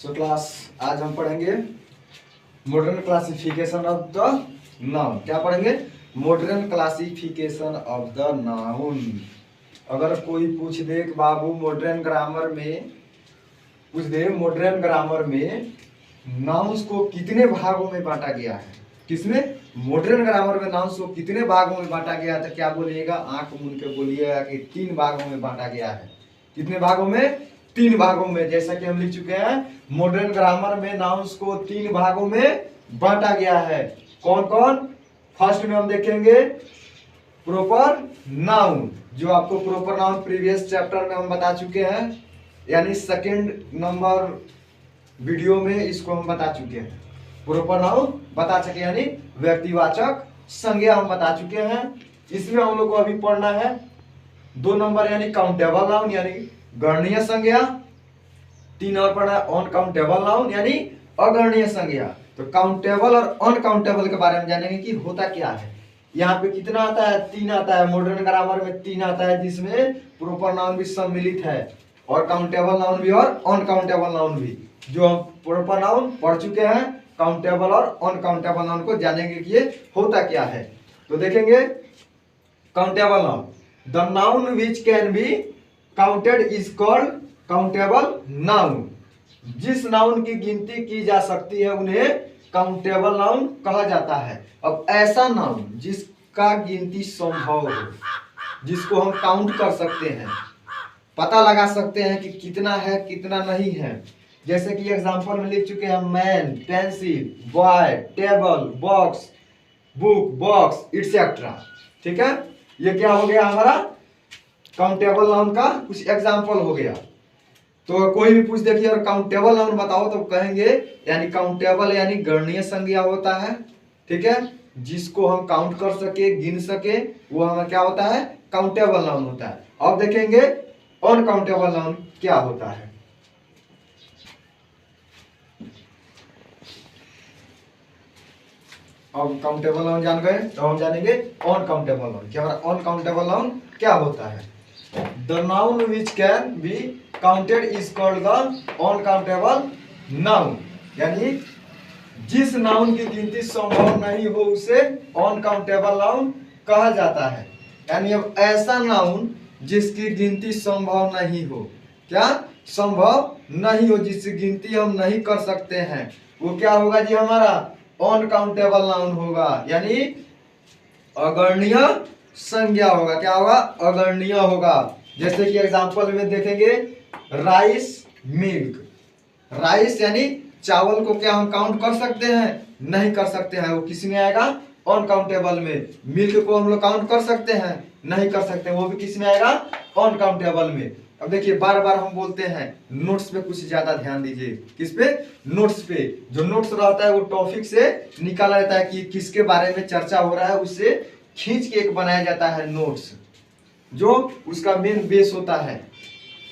So class आज हम पढ़ेंगे modern classification of the noun. क्या पढ़ेंगे? Modern classification of the noun. अगर कोई पूछ दे कि बाबू मॉडर्न ग्रामर में नाउन्स को कितने भागों में बांटा गया है, किसमें? मॉडर्न ग्रामर में नाउन्स को कितने भागों में बांटा गया है, तो क्या बोलिएगा? आंख मूंद के बोलिएगा कि 3 भागों में बांटा गया है। कितने भागों में? 3 भागों में। जैसा कि हम लिख चुके हैं, मॉडर्न ग्रामर में नाउन्स को 3 भागों में बांटा गया है। कौन कौन? फर्स्ट में हम देखेंगे प्रॉपर नाउन, जो आपको प्रॉपर नाउन प्रीवियस चैप्टर में हम बता चुके हैं, यानी सेकंड नंबर वीडियो में इसको हम बता चुके हैं। प्रॉपर नाउन बता चुके यानी व्यक्तिवाचक संज्ञा हम बता चुके हैं। इसमें हम लोग को अभी पढ़ना है 2 नंबर यानी काउंटेबल नाउन यानी गणनीय संज्ञा। 3 और पढ़ना है अनकाउंटेबल नाउन यानी अगणनीय संज्ञा। तो काउंटेबल और अनकाउंटेबल के बारे में जानेंगे कि होता क्या है। यहाँ पे कितना आता है? 3 आता है। मॉडर्न ग्रामर में 3 आता है, जिसमें प्रॉपर नाउन भी सम्मिलित है और काउंटेबल नाउन भी और अनकाउंटेबल नाउन भी। जो हम प्रॉपर नाउन पढ़ चुके हैं, काउंटेबल और अनकाउंटेबल नाउन को जानेंगे कि ये होता क्या है। तो देखेंगे countable noun, the noun which can be counted is called countable noun. जिस नाउन की गिनती की जा सकती है उन्हें काउंटेबल नाउन कहा जाता है। अब ऐसा नाउन जिसका गिनती संभव हो, जिसको हम काउंट कर सकते हैं, पता लगा सकते हैं कि कितना है कितना नहीं है। जैसे कि एग्जांपल में लिख चुके हैं man, pencil, boy, table, box, book, box et cetera. ठीक है, ये क्या हो गया? हमारा काउंटेबल नाउन का कुछ एग्जांपल हो गया। तो कोई भी पूछ देखिए और काउंटेबल नाउन बताओ तो कहेंगे यानी काउंटेबल यानी गणनीय संज्ञा होता है। ठीक है, जिसको हम काउंट कर सके, गिन सके, वो हमारा क्या होता है? काउंटेबल नाउन होता है। अब देखेंगे अनकाउंटेबल नाउन क्या होता है। अब काउंटेबल नाउन जान गए तो हम जानेंगे अनकाउंटेबल नाउन। क्या अनकाउंटेबल नाउन क्या होता है? The noun which can be counted is called the uncountable noun. यानी जिस नाउन की गिनती संभव नहीं हो उसे अनकाउंटेबल नाउन कहा जाता है। यानी अब ऐसा नाउन जिसकी गिनती संभव नहीं हो, क्या संभव नहीं हो, जिसकी गिनती हम नहीं कर सकते हैं, वो क्या होगा जी? हमारा अनकाउंटेबल नाउन होगा, यानी अगणनीय संज्ञा होगा। क्या होगा? अगणनीय होगा। जैसे कि एग्जांपल में देखेंगे राइस, मिल्क। राइस यानी चावल को क्या हम काउंट कर सकते हैं? नहीं कर सकते हैं, वो किस में आएगा? अनकाउंटेबल में। मिल्क को हम लोग काउंट कर सकते हैं? नहीं कर सकते, वो भी किस में आएगा? अनकाउंटेबल में। अब देखिए बार बार हम बोलते हैं, नोट्स पे कुछ ज्यादा ध्यान दीजिए। किस पे? नोट्स पे। जो नोट्स रहता है वो टॉपिक से निकाला जाता है कि किसके बारे में चर्चा हो रहा है, उससे खींच के एक बनाया जाता है नोट्स, जो उसका मेन बेस होता है।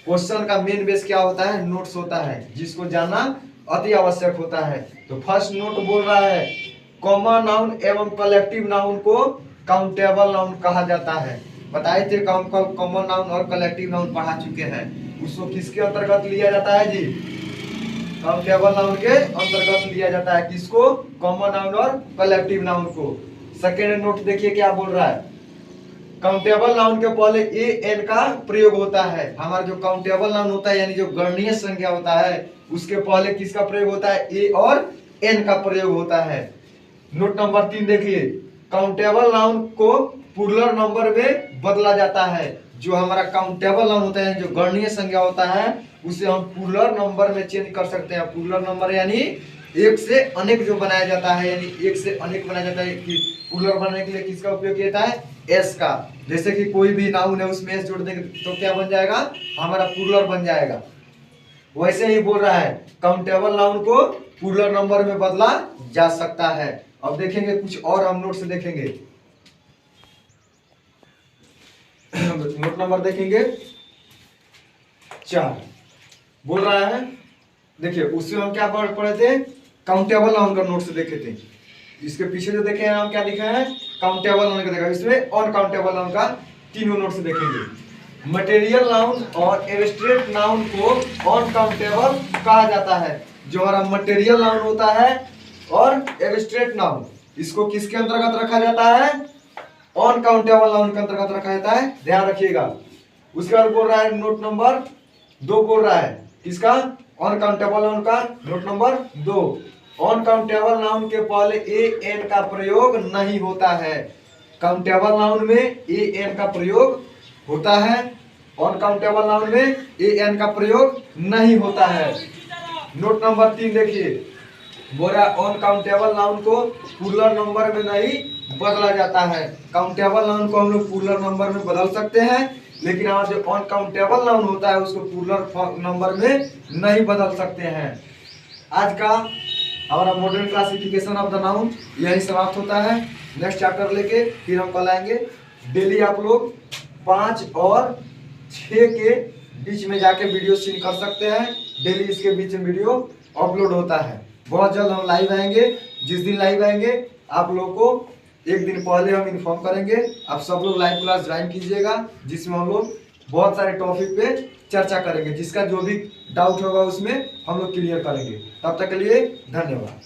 क्वेश्चन का मेन बेस क्या होता है? नोट्स होता है, जिसको जानना अति आवश्यक होता है। तो फर्स्ट नोट बोल रहा है कॉमन नाउन एवं कलेक्टिव नाउन को काउंटेबल नाउन कहा जाता है। बताए थे कि हम कॉमन नाउन और कलेक्टिव नाउन पढ़ा चुके हैं। उसको किसके अंतर्गत लिया जाता है जी? काउंटेबल नाउन के अंतर्गत लिया जाता है। किसको? कॉमन नाउन और कलेक्टिव नाउन को। सेकेंड नोट देखिए क्या बोल रहा है, काउंटेबल नाउन के पहले ए एन का प्रयोग होता है। हमारा जो काउंटेबल नाउन होता है यानी जो गणनीय संज्ञा होता है, उसके पहले किसका प्रयोग होता है? ए और एन का प्रयोग होता है। नोट नंबर 3 देखिए, काउंटेबल नाउन को प्लूरल नंबर में बदला जाता है। जो हमारा काउंटेबल नाउन होता है, जो गणनीय संज्ञा होता है, उसे हम प्लूरल नंबर में चेंज कर सकते हैं। प्लूरल नंबर यानी एक से अनेक जो बनाया जाता है, यानी एक से अनेक बनाया जाता है। कि प्लूरल बनाने के लिए किसका उपयोग किया जाता है? एस का। जैसे कि कोई भी नाउन है उसमें एस जोड़ देंगे तो क्या बन जाएगा? हमारा प्लूरल बन जाएगा। वैसे ही बोल रहा है काउंटेबल नाउन को प्लूरल नंबर में बदला जा सकता है। अब देखेंगे कुछ और हम नोट से देखेंगे। नोट नंबर देखेंगे 4 बोल रहा है, देखिए उसमें हम क्या पढ़े थे? काउंटेबल नाउन का नोट से देखे थे। इसके पीछे जो देखे हैं हम क्या लिखा है? काउंटेबल नाउन का देखा। इसमें अनकाउंटेबल नाउन का 3 नोट से देखेंगे। मटेरियल नाउन और एब्स्ट्रैक्ट नाउन को अनकाउंटेबल कहा जाता है। जो हमारा मटेरियल नाउन होता है और एब्स्ट्रैक्ट नाउन, इसको किसके अंतर्गत रखा जाता है? अनकाउंटेबल नाउन के अंतर्गत रखा जाता है, ध्यान रखिएगा। उसके बाद बोल रहा है नोट नंबर 2 बोल रहा है किसका? अनकाउंटेबल नाउन का नोट नंबर 2। अनकाउंटेबल नाउन के पहले ए एन का प्रयोग नहीं होता है। काउंटेबल नाउन में ए एन का प्रयोग होता है, अनकाउंटेबल नाउन में ए एन का प्रयोग नहीं होता है। नोट नंबर 3 देखिए, बोला अनकाउंटेबल नाउन को प्लूरल नंबर में नहीं बदला जाता है। काउंटेबल नाउन को हम लोग प्लूरल नंबर में बदल सकते हैं, लेकिन हमारा जो अनकाउंटेबल नाउन होता है उसको प्लूरल नंबर में नहीं बदल सकते हैं। आज का हमारा modern classification of the noun यही समाप्त होता है। नेक्स्ट चैप्टर लेके फिर हम कल आएंगे। डेली आप लोग 5 और 6 के बीच में जाके वीडियो सीन कर सकते हैं। डेली इसके बीच में वीडियो अपलोड होता है। बहुत जल्द हम लाइव आएंगे। जिस दिन लाइव आएंगे आप लोगों को एक दिन पहले हम इन्फॉर्म करेंगे। आप सब लोग लाइव क्लास ज्वाइन कीजिएगा, जिसमें हम लोग बहुत सारे टॉपिक पे चर्चा करेंगे। जिसका जो भी डाउट होगा उसमें हम लोग क्लियर करेंगे। तब तक के लिए धन्यवाद।